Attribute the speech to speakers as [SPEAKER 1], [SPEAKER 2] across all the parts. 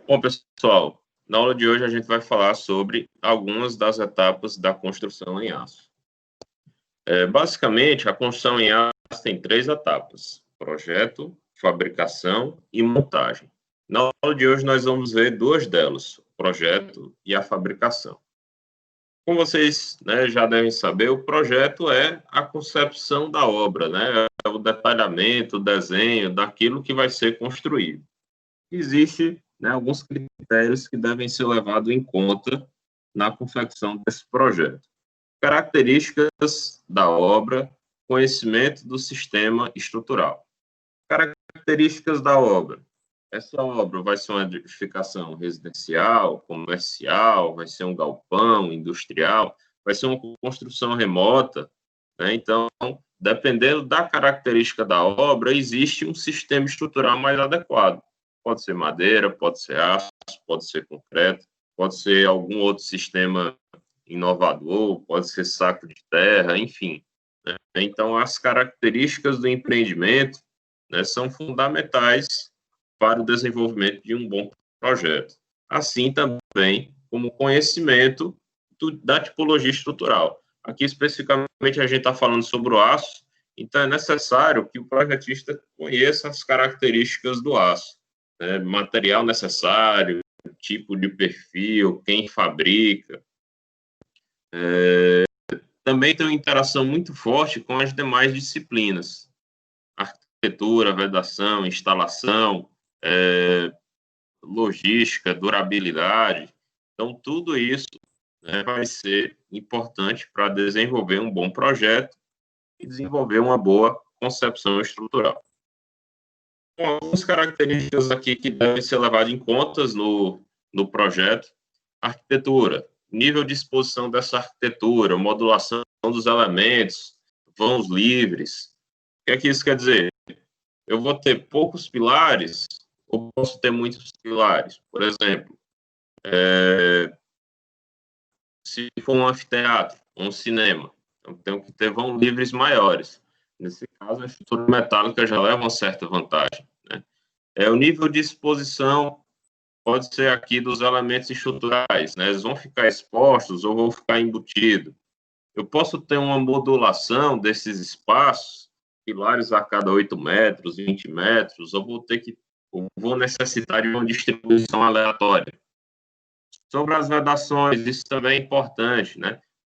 [SPEAKER 1] Bom, pessoal, na aula de hoje a gente vai falar sobre algumas das etapas da construção em aço. Basicamente, a construção em aço tem 3 etapas: projeto, fabricação e montagem. Na aula de hoje nós vamos ver 2 delas, o projeto e a fabricação. Como vocês já devem saber, o projeto é a concepção da obra, é o detalhamento, o desenho daquilo que vai ser construído. Existe alguns critérios que devem ser levados em conta na confecção desse projeto. Características da obra, conhecimento do sistema estrutural. Características da obra. Essa obra vai ser uma edificação residencial, comercial, vai ser um galpão industrial, vai ser uma construção remota, Então, dependendo da característica da obra, existe um sistema estrutural mais adequado. Pode ser madeira, pode ser aço, pode ser concreto, pode ser algum outro sistema inovador, pode ser saco de terra, enfim. Então, as características do empreendimento são fundamentais para o desenvolvimento de um bom projeto. Assim também como conhecimento da tipologia estrutural. Aqui, especificamente, a gente está falando sobre o aço, então é necessário que o projetista conheça as características do aço, material necessário, tipo de perfil, quem fabrica. Também tem uma interação muito forte com as demais disciplinas: arquitetura, vedação, instalação, logística, durabilidade. Então, tudo isso vai ser importante para desenvolver um bom projeto e desenvolver uma boa concepção estrutural. Bom, algumas características aqui que devem ser levadas em conta no projeto: arquitetura, nível de exposição dessa arquitetura, modulação dos elementos, vãos livres. O que é que isso quer dizer? Eu vou ter poucos pilares ou posso ter muitos pilares? Por exemplo, se for um anfiteatro, um cinema, então tenho que ter vãos livres maiores. Nesse caso, a estrutura metálica já leva uma certa vantagem. O nível de exposição pode ser aqui dos elementos estruturais, eles vão ficar expostos ou vão ficar embutidos. Eu posso ter uma modulação desses espaços, pilares a cada 8 metros, 20 metros, ou vou necessitar de uma distribuição aleatória. Sobre as vedações, isso também é importante,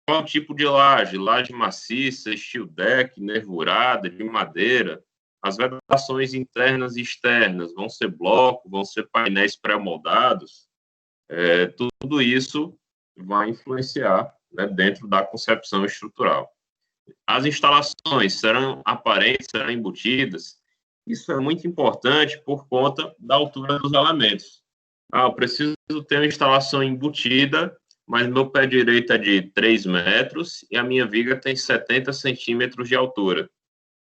[SPEAKER 1] Qual tipo de laje? Laje maciça, steel deck, nervurada, de madeira. As vedações internas e externas vão ser blocos, vão ser painéis pré-moldados. Tudo isso vai influenciar dentro da concepção estrutural. As instalações serão aparentes, serão embutidas. Isso é muito importante por conta da altura dos elementos. Eu preciso ter uma instalação embutida, mas meu pé direito é de 3 metros e a minha viga tem 70 centímetros de altura.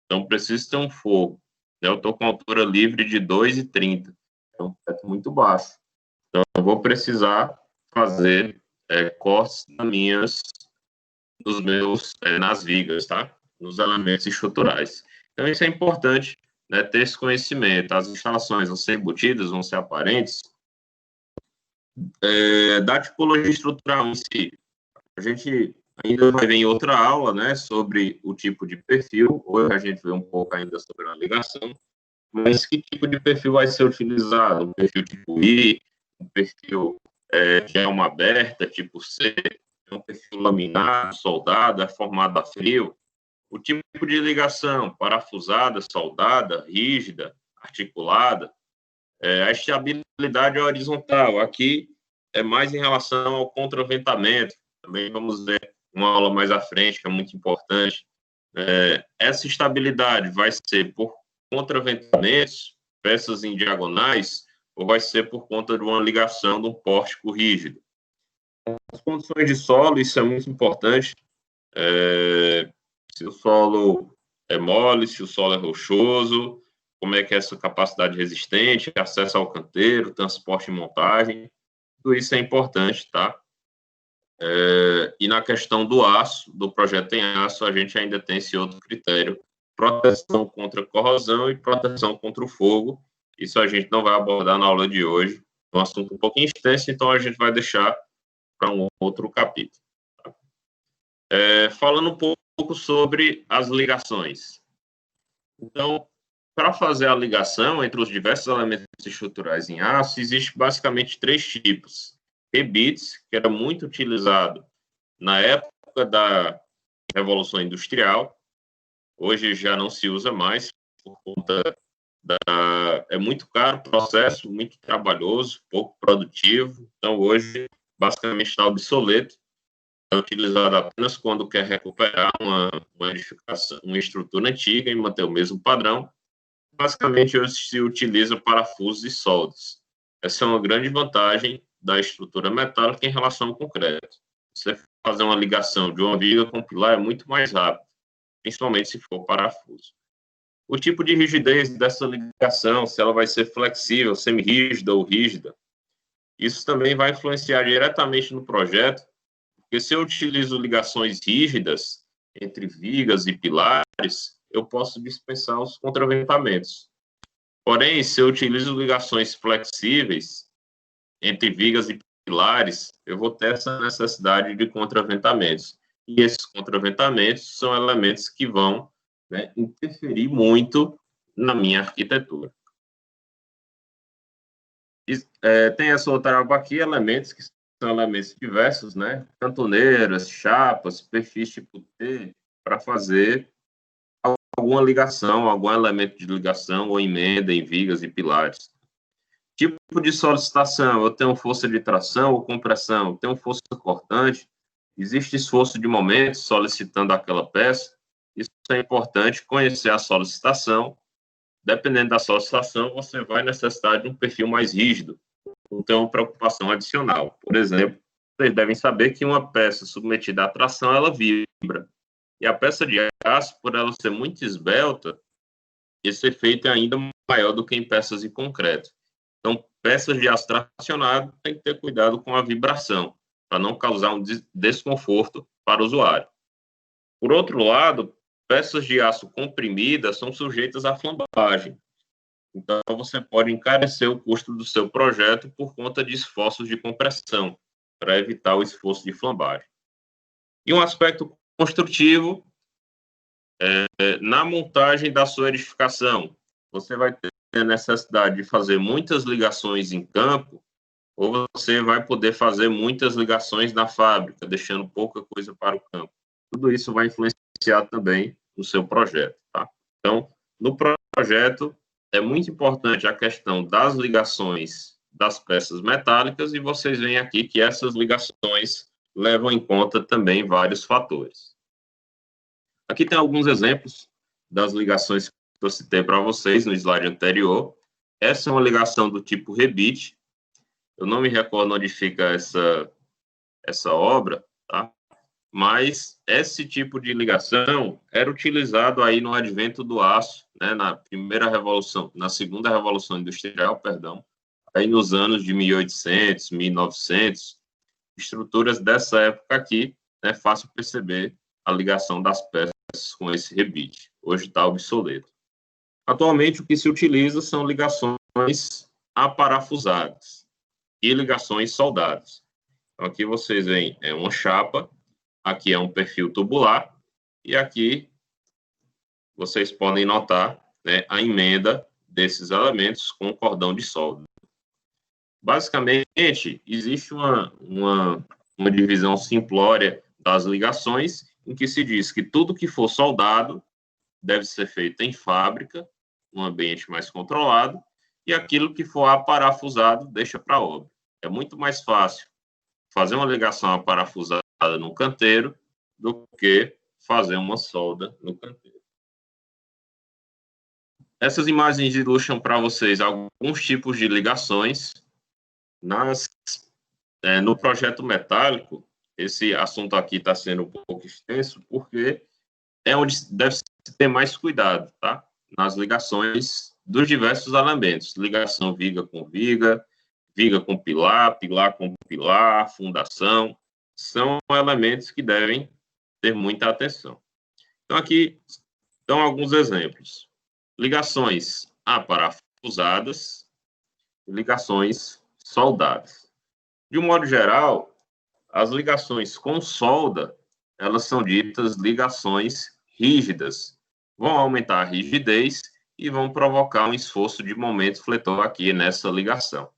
[SPEAKER 1] Então, preciso ter um forro. Eu estou com altura livre de 2,30. É um teto muito baixo. Então, eu vou precisar fazer cortes nas vigas, nos elementos estruturais. Então, isso é importante, ter esse conhecimento. As instalações vão ser embutidas, vão ser aparentes. Da tipologia estrutural em si, a gente ainda vai ver em outra aula, sobre o tipo de perfil. Hoje a gente vê um pouco ainda sobre a ligação, mas que tipo de perfil vai ser utilizado? Um perfil tipo I, um perfil de alma aberta, tipo C, um perfil laminado, soldado, formado a frio. O tipo de ligação: parafusada, soldada, rígida, articulada. A estabilidade horizontal, aqui é mais em relação ao contraventamento. Também vamos ver uma aula mais à frente, que é muito importante. Essa estabilidade vai ser por contraventamentos, peças em diagonais, ou vai ser por conta de uma ligação de um pórtico rígido. As condições de solo, isso é muito importante. Se o solo é mole, se o solo é rochoso, como é que é essa capacidade resistente, acesso ao canteiro, transporte e montagem. Tudo isso é importante, E na questão do aço, do projeto em aço, a gente ainda tem esse outro critério: proteção contra corrosão e proteção contra o fogo. Isso a gente não vai abordar na aula de hoje. um assunto um pouquinho extenso, então a gente vai deixar para um outro capítulo. Falando um pouco sobre as ligações. Então, para fazer a ligação entre os diversos elementos estruturais em aço, existe basicamente 3 tipos. Rebites, que era muito utilizado na época da Revolução Industrial, hoje já não se usa mais, por conta é muito caro o processo, muito trabalhoso, pouco produtivo, então hoje basicamente está obsoleto, é utilizado apenas quando quer recuperar uma edificação, uma estrutura antiga e manter o mesmo padrão. Basicamente, hoje se utiliza parafusos e soldas. Essa é uma grande vantagem da estrutura metálica em relação ao concreto. Você fazer uma ligação de uma viga com pilar é muito mais rápido, principalmente se for parafuso. O tipo de rigidez dessa ligação, se ela vai ser flexível, semi-rígida ou rígida, isso também vai influenciar diretamente no projeto, porque se eu utilizo ligações rígidas entre vigas e pilares, eu posso dispensar os contraventamentos. Porém, se eu utilizo ligações flexíveis entre vigas e pilares, eu vou ter essa necessidade de contraventamentos. E esses contraventamentos são elementos que vão, né, interferir muito na minha arquitetura. Tem essa outra aba aqui, elementos que são elementos diversos, né? Cantoneiras, chapas, perfis tipo T, para fazer alguma ligação, algum elemento de ligação ou emenda em vigas e pilares. Tipo de solicitação, eu tenho força de tração ou compressão, eu tenho força cortante, existe esforço de momento solicitando aquela peça, isso é importante, conhecer a solicitação, dependendo da solicitação, você vai necessitar de um perfil mais rígido, não tem uma preocupação adicional. Por exemplo, vocês devem saber que uma peça submetida à tração, ela vibra. E a peça de aço, por ela ser muito esbelta, esse efeito é ainda maior do que em peças de concreto. Então, peças de aço tracionado tem que ter cuidado com a vibração, para não causar um desconforto para o usuário. Por outro lado, peças de aço comprimidas são sujeitas à flambagem. Então, você pode encarecer o custo do seu projeto por conta de esforços de compressão, para evitar o esforço de flambagem. E um aspecto construtivo, na montagem da sua edificação, você vai ter a necessidade de fazer muitas ligações em campo, ou você vai poder fazer muitas ligações na fábrica, deixando pouca coisa para o campo. Tudo isso vai influenciar também no seu projeto, tá? Então, no projeto, é muito importante a questão das ligações das peças metálicas, e vocês veem aqui que essas ligações levam em conta também vários fatores. Aqui tem alguns exemplos das ligações que eu citei para vocês no slide anterior. Essa é uma ligação do tipo rebite. Eu não me recordo onde fica essa obra, tá? Mas esse tipo de ligação era utilizado aí no advento do aço, né, na segunda revolução industrial, perdão, aí nos anos de 1800, 1900, estruturas dessa época aqui, é fácil perceber a ligação das peças com esse rebite. Hoje está obsoleto. Atualmente, o que se utiliza são ligações aparafusadas e ligações soldadas. Então, aqui vocês veem uma chapa, aqui é um perfil tubular, e aqui vocês podem notar, né, a emenda desses elementos com cordão de solda. Basicamente, existe uma divisão simplória das ligações, em que se diz que tudo que for soldado deve ser feito em fábrica, num ambiente mais controlado, e aquilo que for aparafusado deixa para obra. É muito mais fácil fazer uma ligação aparafusada no canteiro do que fazer uma solda no canteiro. Essas imagens ilustram para vocês alguns tipos de ligações. No projeto metálico, esse assunto aqui está sendo um pouco extenso, porque é onde deve ter mais cuidado, tá? Nas ligações dos diversos elementos. Ligação viga com viga, viga com pilar, pilar com pilar, fundação. São elementos que devem ter muita atenção. Então, aqui estão alguns exemplos. Ligações aparafusadas, ligações soldadas. De um modo geral, as ligações com solda, elas são ditas ligações rígidas. Vão aumentar a rigidez e vão provocar um esforço de momento fletor aqui nessa ligação.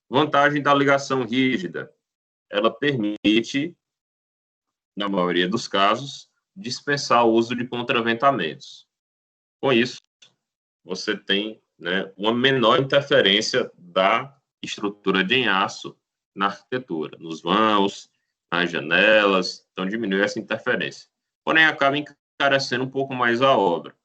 [SPEAKER 1] Vantagem da ligação rígida, ela permite, na maioria dos casos, dispensar o uso de contraventamentos. Com isso, você tem, né, uma menor interferência da estrutura de aço na arquitetura, nos vãos, nas janelas, então diminui essa interferência. Porém, acaba encarecendo um pouco mais a obra.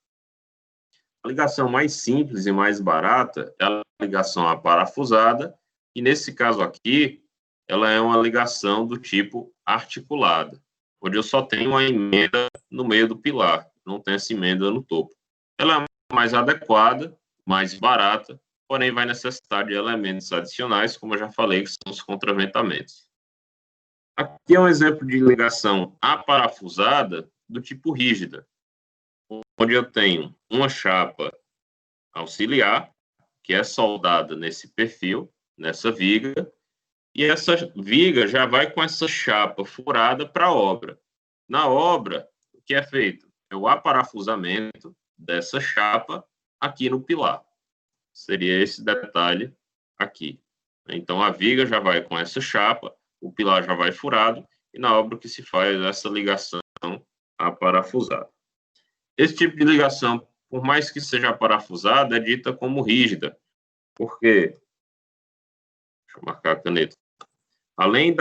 [SPEAKER 1] A ligação mais simples e mais barata é a ligação aparafusada, e nesse caso aqui, ela é uma ligação do tipo articulada, onde eu só tenho uma emenda no meio do pilar, não tem essa emenda no topo. Ela é mais adequada, mais barata, porém vai necessitar de elementos adicionais, como eu já falei, que são os contraventamentos. Aqui é um exemplo de ligação aparafusada do tipo rígida, onde eu tenho uma chapa auxiliar, que é soldada nesse perfil, nessa viga, e essa viga já vai com essa chapa furada para a obra. Na obra, o que é feito? É o aparafusamento dessa chapa aqui no pilar. Seria esse detalhe aqui. Então, a viga já vai com essa chapa, o pilar já vai furado, e na obra que se faz essa ligação aparafusada. Esse tipo de ligação, por mais que seja parafusada, é dita como rígida, porque, deixa eu marcar a caneta, além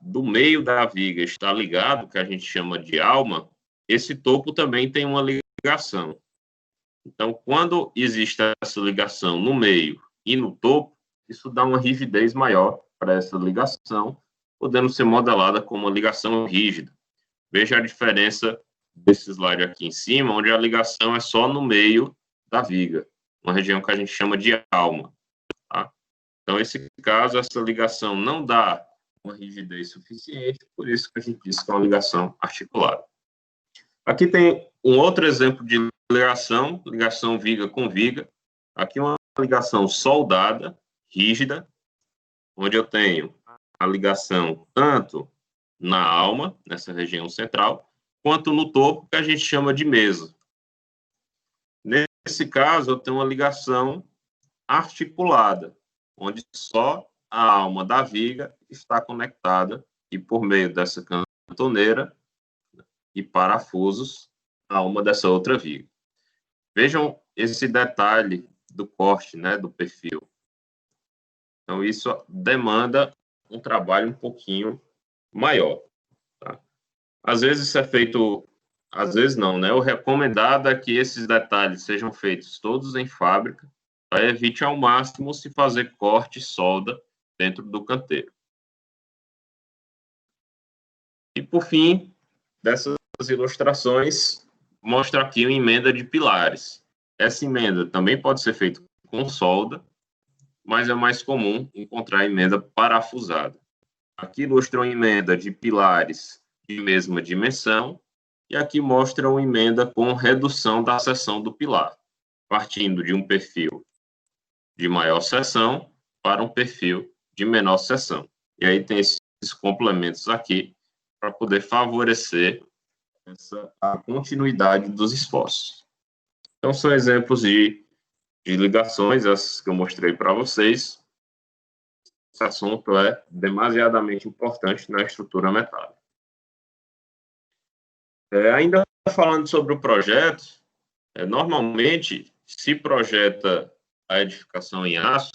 [SPEAKER 1] do meio da viga estar ligado, que a gente chama de alma, esse topo também tem uma ligação. Então, quando existe essa ligação no meio e no topo, isso dá uma rigidez maior para essa ligação, podendo ser modelada como uma ligação rígida. Veja a diferença desse slide aqui em cima, onde a ligação é só no meio da viga, uma região que a gente chama de alma. Tá? Então, nesse caso, essa ligação não dá uma rigidez suficiente, por isso que a gente diz que é uma ligação articulada. Aqui tem um outro exemplo de ligação viga com viga. Aqui uma ligação soldada, rígida, onde eu tenho a ligação tanto na alma, nessa região central, quanto no topo, que a gente chama de mesa. Nesse caso, eu tenho uma ligação articulada, onde só a alma da viga está conectada e por meio dessa cantoneira e parafusos, a alma dessa outra viga. Vejam esse detalhe do corte, né, do perfil. Então, isso demanda um trabalho um pouquinho maior. Tá? Às vezes isso é feito, às vezes não, né? O recomendado é que esses detalhes sejam feitos todos em fábrica, para evite ao máximo se fazer corte e solda dentro do canteiro. E por fim, dessas ilustrações, mostra aqui uma emenda de pilares. Essa emenda também pode ser feita com solda, mas é mais comum encontrar emenda parafusada. Aqui ilustra uma emenda de pilares de mesma dimensão, e aqui mostra uma emenda com redução da seção do pilar, partindo de um perfil de maior seção para um perfil de menor seção. E aí tem esses complementos aqui para poder favorecer a continuidade dos esforços. Então, são exemplos de ligações, essas que eu mostrei para vocês. Esse assunto é demasiadamente importante na estrutura metálica. Ainda falando sobre o projeto, normalmente se projeta a edificação em aço,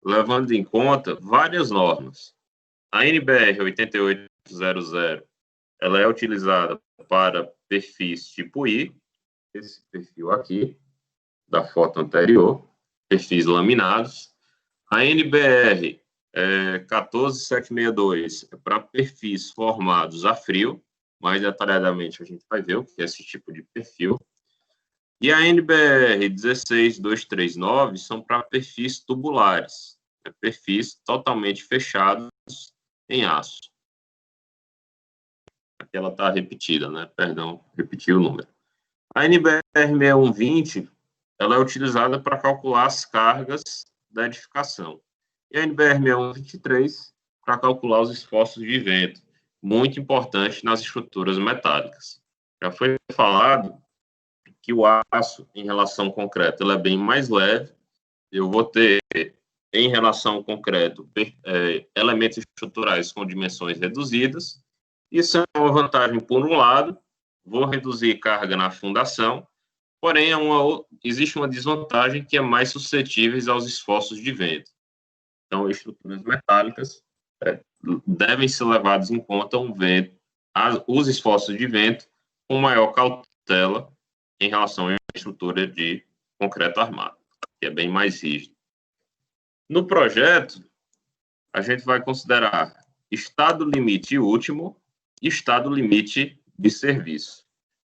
[SPEAKER 1] levando em conta várias normas. A NBR 8800, ela é utilizada para perfis tipo I, esse perfil aqui, da foto anterior, perfis laminados. A NBR 14762 é para perfis formados a frio, mais detalhadamente a gente vai ver o que é esse tipo de perfil. E a NBR 16239 são para perfis tubulares, perfis totalmente fechados em aço. Aqui ela está repetida, né? Perdão, repeti o número. A NBR 6120, ela é utilizada para calcular as cargas da edificação. e a NBR 6123 para calcular os esforços de vento, muito importante nas estruturas metálicas. Já foi falado que o aço, em relação ao concreto, ele é bem mais leve. Eu vou ter, em relação ao concreto, elementos estruturais com dimensões reduzidas. Isso é uma vantagem, por um lado, vou reduzir carga na fundação, porém, existe uma desvantagem que é mais suscetíveis aos esforços de vento. Então, estruturas metálicas devem ser levados em conta os esforços de vento com maior cautela em relação à estrutura de concreto armado, que é bem mais rígido. No projeto, a gente vai considerar estado limite último e estado limite de serviço.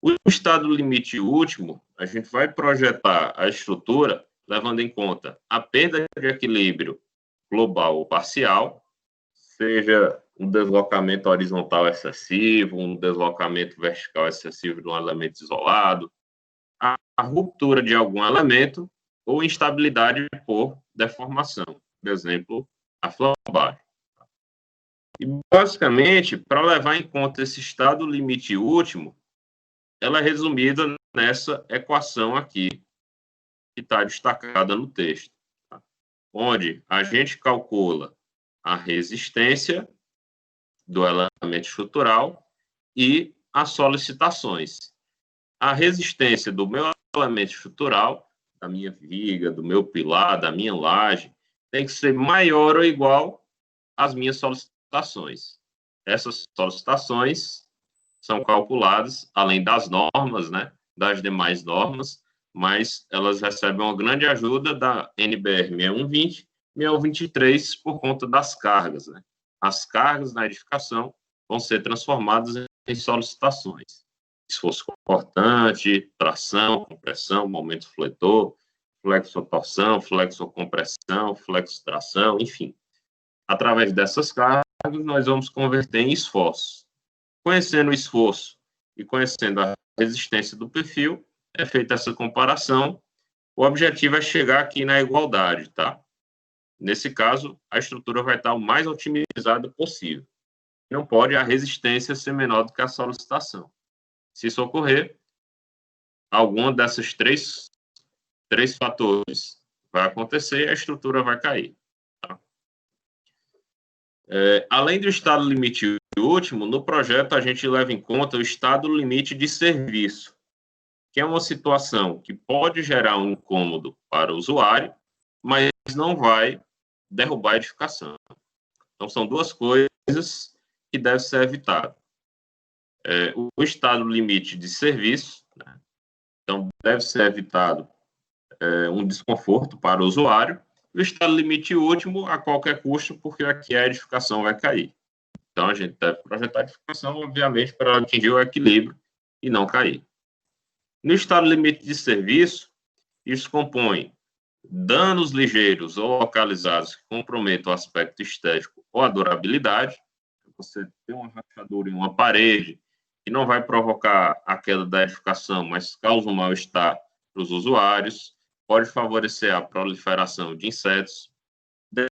[SPEAKER 1] O estado limite último, a gente vai projetar a estrutura levando em conta a perda de equilíbrio global ou parcial, seja um deslocamento horizontal excessivo, um deslocamento vertical excessivo de um elemento isolado, a ruptura de algum elemento ou instabilidade por deformação, por exemplo, a flambagem. E, basicamente, para levar em conta esse estado limite último, ela é resumida nessa equação aqui, que está destacada no texto, tá? Onde a gente calcula a resistência do elemento estrutural e as solicitações. A resistência do meu elemento estrutural, da minha viga, do meu pilar, da minha laje, tem que ser maior ou igual às minhas solicitações. Essas solicitações são calculadas, além das normas, né, das demais normas, mas elas recebem uma grande ajuda da NBR 6120, 6123, por conta das cargas, né? As cargas na edificação vão ser transformadas em solicitações. Esforço cortante, tração, compressão, momento fletor, flexotorção, flexocompressão, flexotração, enfim. Através dessas cargas, nós vamos converter em esforços. Conhecendo o esforço e conhecendo a resistência do perfil, é feita essa comparação. O objetivo é chegar aqui na igualdade, tá? Nesse caso, a estrutura vai estar o mais otimizada possível. Não pode a resistência ser menor do que a solicitação. Se isso ocorrer, alguma dessas três fatores vai acontecer e a estrutura vai cair. Tá? Além do estado limite último, no projeto a gente leva em conta o estado limite de serviço, que é uma situação que pode gerar um incômodo para o usuário, mas não vai derrubar a edificação. Então, são duas coisas que devem ser evitadas. O estado limite de serviço, né? Então, deve ser evitado um desconforto para o usuário, e o estado limite último a qualquer custo, porque aqui a edificação vai cair. Então, a gente deve projetar a edificação, obviamente, para atingir o equilíbrio e não cair. No estado limite de serviço, isso compõe danos ligeiros ou localizados que comprometam o aspecto estético ou a durabilidade. Você tem uma rachadura em uma parede que não vai provocar a queda da edificação, mas causa um mal-estar para os usuários, pode favorecer a proliferação de insetos,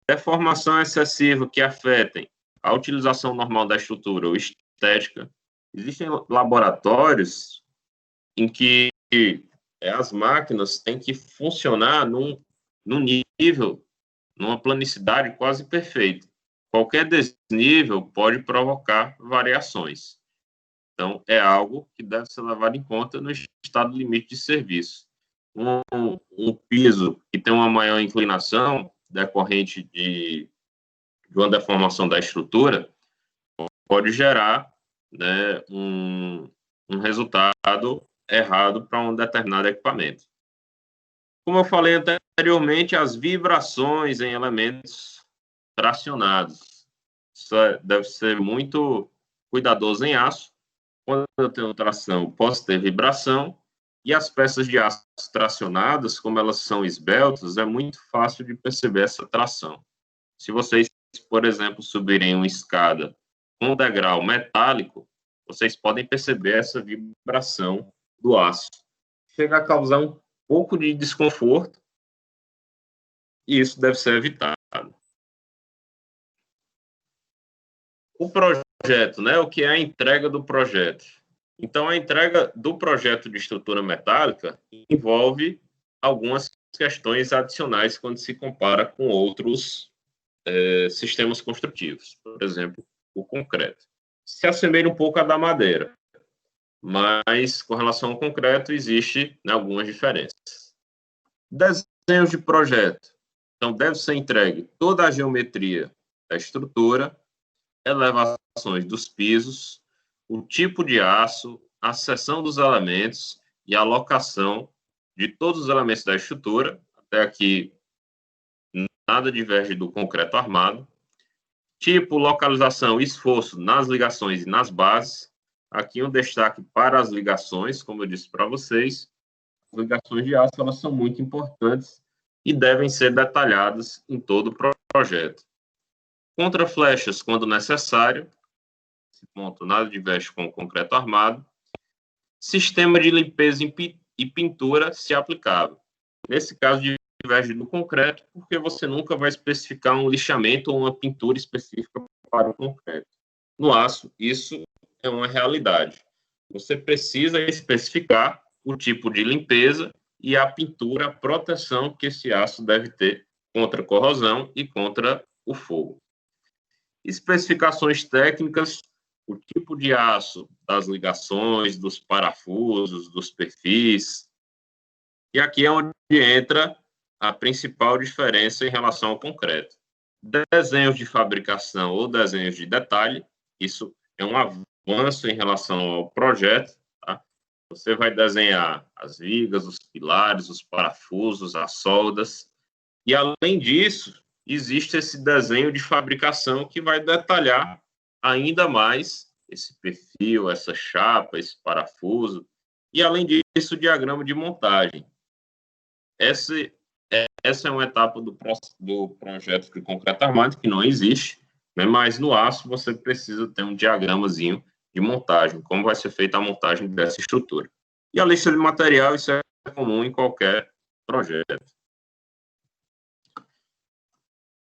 [SPEAKER 1] deformação excessiva que afetem a utilização normal da estrutura ou estética. Existem laboratórios em que as máquinas têm que funcionar num nível, numa planicidade quase perfeita. Qualquer desnível pode provocar variações. Então, é algo que deve ser levado em conta no estado limite de serviço. Um piso que tem uma maior inclinação decorrente de uma deformação da estrutura pode gerar, né, um resultado errado para um determinado equipamento. Como eu falei anteriormente, as vibrações em elementos tracionados. Isso deve ser muito cuidadoso em aço. Quando eu tenho tração, posso ter vibração, e as peças de aço tracionadas, como elas são esbeltas, é muito fácil de perceber essa tração. Se vocês, por exemplo, subirem uma escada com um degrau metálico, vocês podem perceber essa vibração do aço. Chega a causar um pouco de desconforto, e isso deve ser evitado. O projeto, né? O que é a entrega do projeto? Então, a entrega do projeto de estrutura metálica envolve algumas questões adicionais quando se compara com outros sistemas construtivos. Por exemplo, o concreto. Se assemelha um pouco à da madeira, mas com relação ao concreto existe, né, algumas diferenças. Desenhos de projeto. Então, deve ser entregue toda a geometria da estrutura, elevações dos pisos, o tipo de aço, a seção dos elementos e a alocação de todos os elementos da estrutura. Até aqui, nada diverge do concreto armado. Tipo, localização e esforço nas ligações e nas bases. Aqui um destaque para as ligações, como eu disse para vocês. As ligações de aço, elas são muito importantes e devem ser detalhadas em todo o projeto. Contra-flechas, quando necessário. Esse ponto nada diverge com o concreto armado. Sistema de limpeza e pintura, se aplicável. Nesse caso, diverge do concreto, porque você nunca vai especificar um lixamento ou uma pintura específica para o concreto. No aço, isso é uma realidade. Você precisa especificar o tipo de limpeza e a pintura, a proteção que esse aço deve ter contra a corrosão e contra o fogo. Especificações técnicas, o tipo de aço, das ligações, dos parafusos, dos perfis. E aqui é onde entra a principal diferença em relação ao concreto. Desenhos de fabricação ou desenhos de detalhe, isso é um avanço em relação ao projeto. Tá? Você vai desenhar as vigas, os pilares, os parafusos, as soldas. E, além disso, existe esse desenho de fabricação que vai detalhar ainda mais esse perfil, essa chapa, esse parafuso. E, além disso, o diagrama de montagem. Essa é uma etapa do projeto de concreto armado que não existe, né? Mas no aço você precisa ter um diagramazinho de montagem, como vai ser feita a montagem dessa estrutura. E a lista de material, isso é comum em qualquer projeto.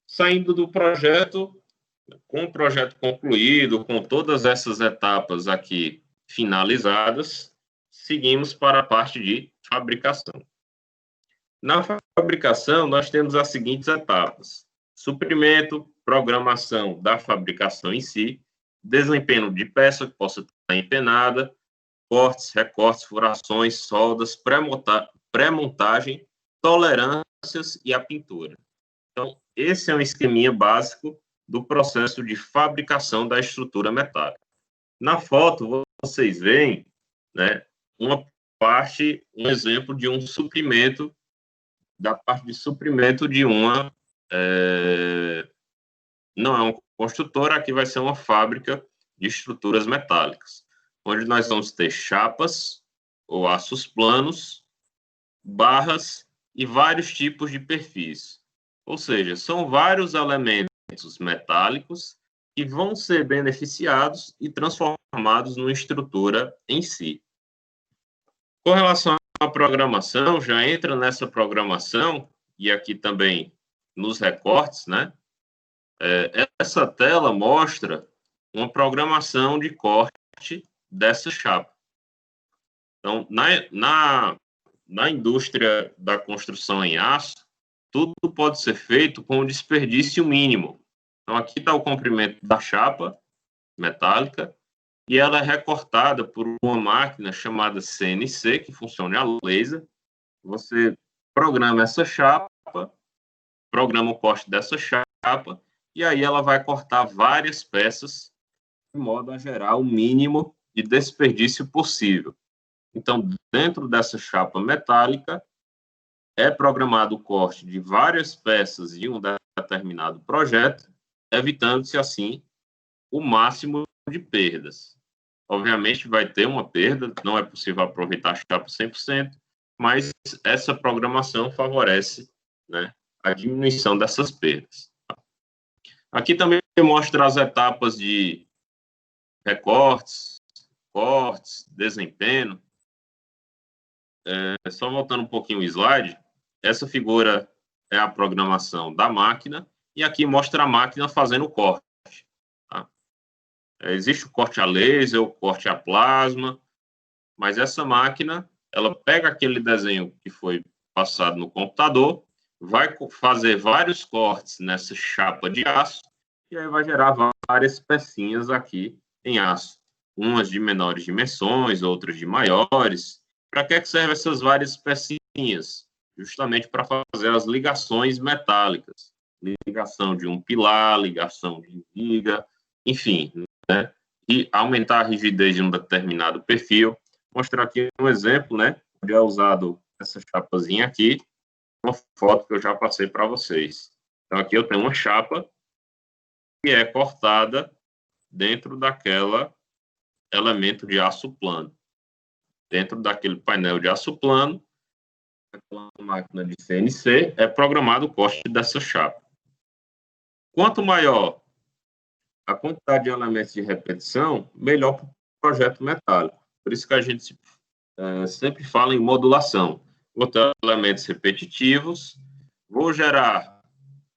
[SPEAKER 1] Saindo do projeto, com o projeto concluído, com todas essas etapas aqui finalizadas, seguimos para a parte de fabricação. Na fabricação, nós temos as seguintes etapas: suprimento, programação da fabricação em si, desempenho de peça que possa estar empenada, cortes, recortes, furações, soldas, pré-montagem, tolerâncias e a pintura. Então, esse é um esqueminha básico do processo de fabricação da estrutura metálica. Na foto, vocês veem, né, uma parte, um exemplo de um suprimento, da parte de suprimento de uma, não é uma construtora, aqui vai ser uma fábrica de estruturas metálicas, onde nós vamos ter chapas ou aços planos, barras e vários tipos de perfis. Ou seja, são vários elementos metálicos que vão ser beneficiados e transformados numa estrutura em si. Com relação à programação, já entra nessa programação, e aqui também nos recortes, né? Essa tela mostra uma programação de corte dessa chapa. Então, na indústria da construção em aço, tudo pode ser feito com um desperdício mínimo. Então, aqui está o comprimento da chapa metálica, e ela é recortada por uma máquina chamada CNC, que funciona a laser. Você programa essa chapa, programa o corte dessa chapa, e aí ela vai cortar várias peças, de modo a gerar o mínimo de desperdício possível. Então, dentro dessa chapa metálica, é programado o corte de várias peças de um determinado projeto, evitando-se, assim, o máximo de perdas. Obviamente, vai ter uma perda, não é possível aproveitar a chapa 100%, mas essa programação favorece, né, a diminuição dessas perdas. Aqui também mostra as etapas de recortes, cortes, desempenho. Só voltando um pouquinho o slide, essa figura é a programação da máquina, e aqui mostra a máquina fazendo o corte. Tá? Existe o corte a laser, o corte a plasma, mas essa máquina, ela pega aquele desenho que foi passado no computador, vai fazer vários cortes nessa chapa de aço, e aí vai gerar várias pecinhas aqui em aço. Umas de menores dimensões, outras de maiores. Para que servem essas várias pecinhas? Justamente para fazer as ligações metálicas. Ligação de um pilar, ligação de viga, enfim, né? E aumentar a rigidez de um determinado perfil. Vou mostrar aqui um exemplo, né? Eu já usado essa chapazinha aqui, uma foto que eu já passei para vocês. Então, aqui eu tenho uma chapa que é cortada dentro daquela elemento de aço plano. Dentro daquele painel de aço plano, aquela máquina de CNC, é programado o corte dessa chapa. Quanto maior a quantidade de elementos de repetição, melhor para o projeto metálico. Por isso que a gente sempre fala em modulação. Vou ter elementos repetitivos, vou gerar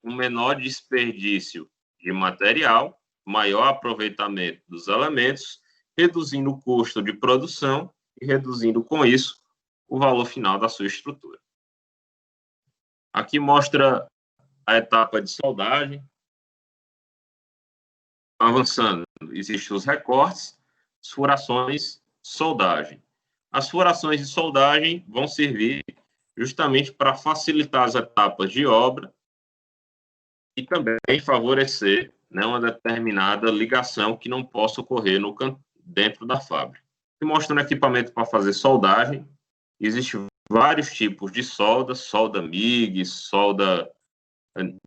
[SPEAKER 1] um menor desperdício de material, maior aproveitamento dos elementos, reduzindo o custo de produção e reduzindo, com isso, o valor final da sua estrutura. Aqui mostra a etapa de soldagem. Avançando, existem os recortes, as furações, soldagem. As furações de soldagem vão servir justamente para facilitar as etapas de obra e também favorecer, né, uma determinada ligação que não possa ocorrer dentro da fábrica. E mostrando equipamento para fazer soldagem, existem vários tipos de solda, solda MIG, solda...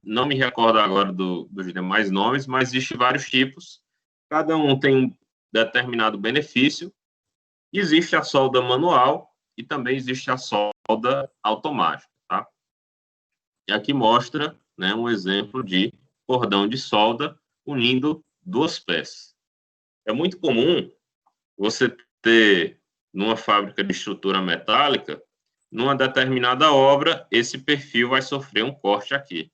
[SPEAKER 1] Não me recordo agora dos demais nomes, mas existem vários tipos. Cada um tem um determinado benefício. Existe a solda manual e também existe a solda automática. Tá? E aqui mostra, né, um exemplo de cordão de solda unindo duas peças. É muito comum você ter, numa fábrica de estrutura metálica, numa determinada obra, esse perfil vai sofrer um corte aqui.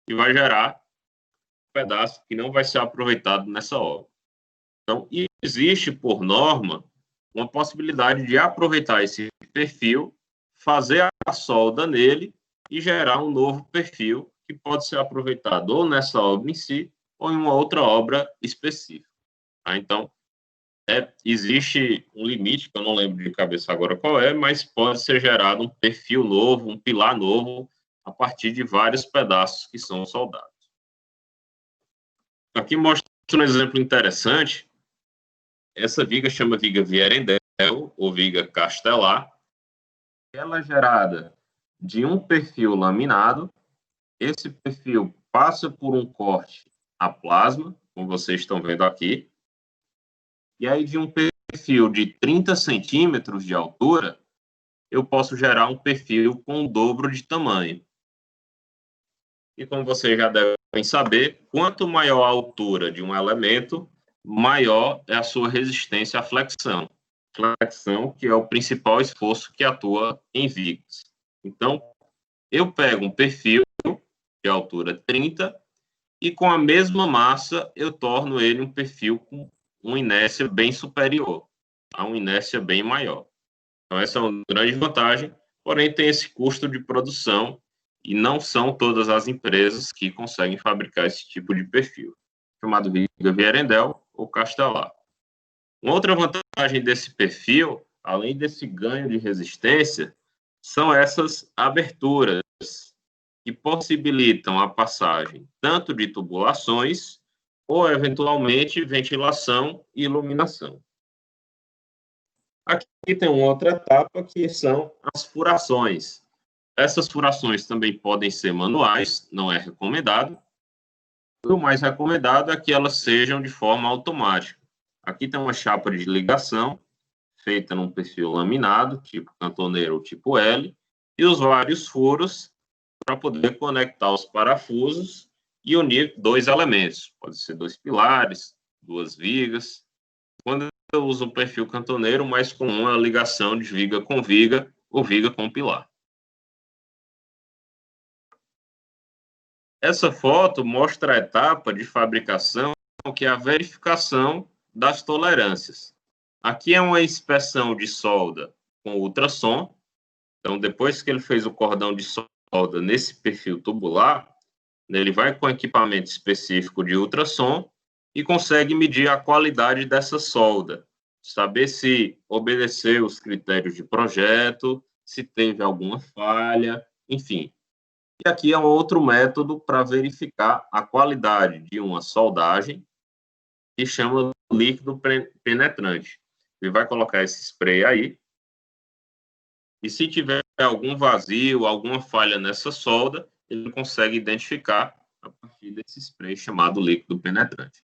[SPEAKER 1] E vai gerar um pedaço que não vai ser aproveitado nessa obra. Então, existe, por norma, uma possibilidade de aproveitar esse perfil, fazer a solda nele e gerar um novo perfil que pode ser aproveitado ou nessa obra em si ou em uma outra obra específica. Tá? Então, existe um limite, que eu não lembro de cabeça agora qual é, mas pode ser gerado um perfil novo, um pilar novo, a partir de vários pedaços que são soldados. Aqui mostra um exemplo interessante. Essa viga chama viga Vierendel, ou viga castelar. Ela é gerada de um perfil laminado. Esse perfil passa por um corte a plasma, como vocês estão vendo aqui. E aí, de um perfil de 30 centímetros de altura, eu posso gerar um perfil com o dobro de tamanho. E como vocês já devem saber, quanto maior a altura de um elemento, maior é a sua resistência à flexão. Flexão, que é o principal esforço que atua em vigas. Então, eu pego um perfil de altura 30 e com a mesma massa eu torno ele um perfil com uma inércia bem superior, a uma inércia bem maior. Então, essa é uma grande vantagem, porém tem esse custo de produção e não são todas as empresas que conseguem fabricar esse tipo de perfil, chamado viga Vierendel ou castelar. Uma outra vantagem desse perfil, além desse ganho de resistência, são essas aberturas que possibilitam a passagem tanto de tubulações ou, eventualmente, ventilação e iluminação. Aqui tem uma outra etapa que são as furações. Essas furações também podem ser manuais, não é recomendado. O mais recomendado é que elas sejam de forma automática. Aqui tem uma chapa de ligação, feita num perfil laminado, tipo cantoneiro ou tipo L, e os vários furos para poder conectar os parafusos e unir dois elementos. Pode ser dois pilares, duas vigas. Quando eu uso o perfil cantoneiro, mais comum é a ligação de viga com viga ou viga com pilar. Essa foto mostra a etapa de fabricação que é a verificação das tolerâncias. Aqui é uma inspeção de solda com ultrassom. Então, depois que ele fez o cordão de solda nesse perfil tubular, ele vai com equipamento específico de ultrassom e consegue medir a qualidade dessa solda, saber se obedeceu os critérios de projeto, se teve alguma falha, enfim. E aqui é um outro método para verificar a qualidade de uma soldagem, que chama líquido penetrante. Ele vai colocar esse spray aí, e se tiver algum vazio, alguma falha nessa solda, ele consegue identificar a partir desse spray chamado líquido penetrante.